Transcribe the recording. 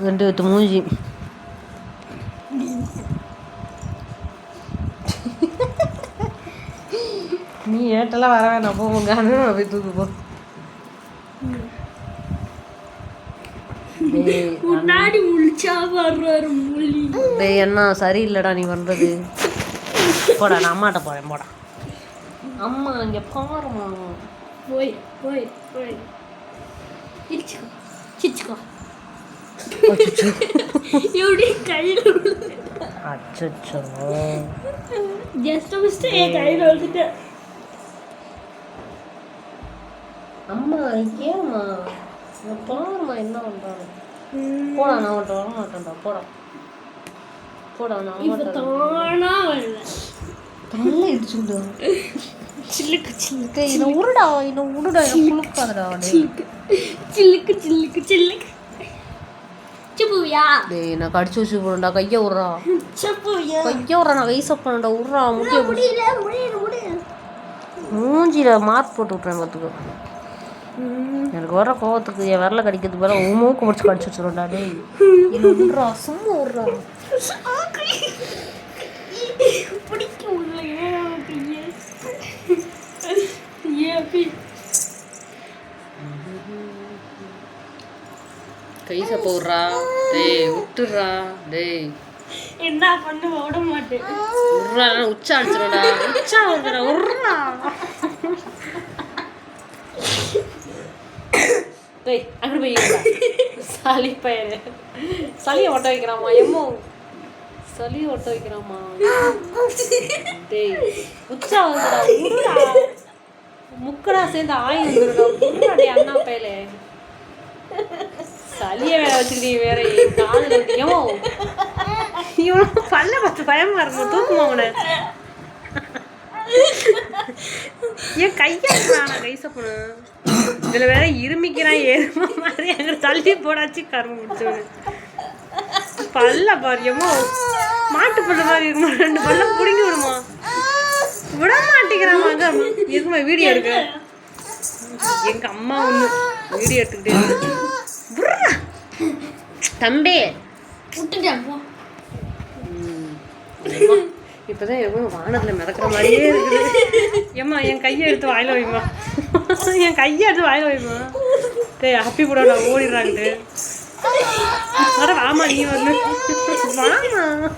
2 மூஞ்சி. நீ ஏட்டெல்லாம் வர வேணாம் போ, உங்க அண்ணன் போய் தூக்கு போ. முன்னாடி முழிச்சா வர்றாரு மொழி. டேய் என்ன சரியில்லடா நீ வந்தது. போடா நான் அம்மாட்ட போறேன் போடா. அம்மா இங்க பாருமா. போய் போய் போய் சிச்சுக்கோ சிச்சுக்கோ. எப்படி கையில் அச்சோ ஜஸ்ட் மிஸ்ட் என் கையில் வந்துட்டு. அம்மா ஏம்மா பாருமா என்ன பண்றாங்க. போடா நான் உன்ட்ட வர மாட்டேன்டா. போடா போடா நான் இப்போ தானா வரல. தள்ள இடிச்சுடா. சில்லுக்கு சில்லுக்கு இன்னும் உருடா குளுக்காதடா. சில்லுக்கு சில்லுக்கு சில்லுக்கு சுப்புவியா. டேய் நான் கடிச்சு வச்சு போறேன்டா. கையை விட்றா. சுப்புவியா கையை விட்றா. நான் வயசு பண்ணேன்டா. விட்றா முடிய முடியல. மூஞ்சியில் மார்க் போட்டு விட்றேன் பார்த்துக்கோ. எனக்கு வர கோவத்துக்கு என் விரல கடிக்கிறது போல மூக்கு முடிச்சு கடிச்சு வச்சுருவேன்டா. டேய் இல்லை விட்றா சும்மா விட்றா. பிடிக்கும் கை சப்ப விட்றா. டேய் விட்டுடுறா. டேய் என்ன பண்ணு விட மாட்டேன். விட்றா உச்சா அடிச்சிடும்டா. உச்சா விட்றா விட்றா. டேய் அங்கே போய் சளி பயிர் சளியை ஒட்ட வைக்கிறாமா. எம்மோ சளியை ஒட்ட வைக்கிறாமா. டேய் உச்சா வந்துடா. விட்றா முக்கடா சேர்ந்து ஆயில் வந்துடுடா. விட்றா டே அண்ணா பையலே. சளியை வேற வச்சுக்கிட்டீ வேற காதில். ஏமோ இவனும் பல்ல பார்த்து பயமா இருக்கும். தூக்குமா அவனை. ஏன் கையாடுறான் கை சப்புனு. இதில் வேற இருமிக்கிறான் ஏறுமா மாதிரி. அங்கே தள்ளி போடாச்சு கரும்பு முடிச்சவனு. பல்ல பாரியமோ மாட்டு பல்ல மாதிரி இருக்குமா. 2 பல்ல பிடுங்கி விடுமா. விட மாட்டேங்கிறாமா. அங்கே இருக்குமா வீடியோ எடுக்க. எங்கள் அம்மா ஒன்று வீடியோ எடுத்துக்கிட்டே தம்பி விட்டுட்டேன். இப்போதான் எவ்வளோ வானத்தில் மிதக்கிற மாதிரியே இருக்குது. ஏம்மா என் கையை எடுத்து வாயில வைமா. என் கையை எடுத்து வாயில வைமா. டேய் ஹாப்பி கூட நான் ஓடிடுறாங்கட்டு. அட வாமா நீ வந்து வாமா.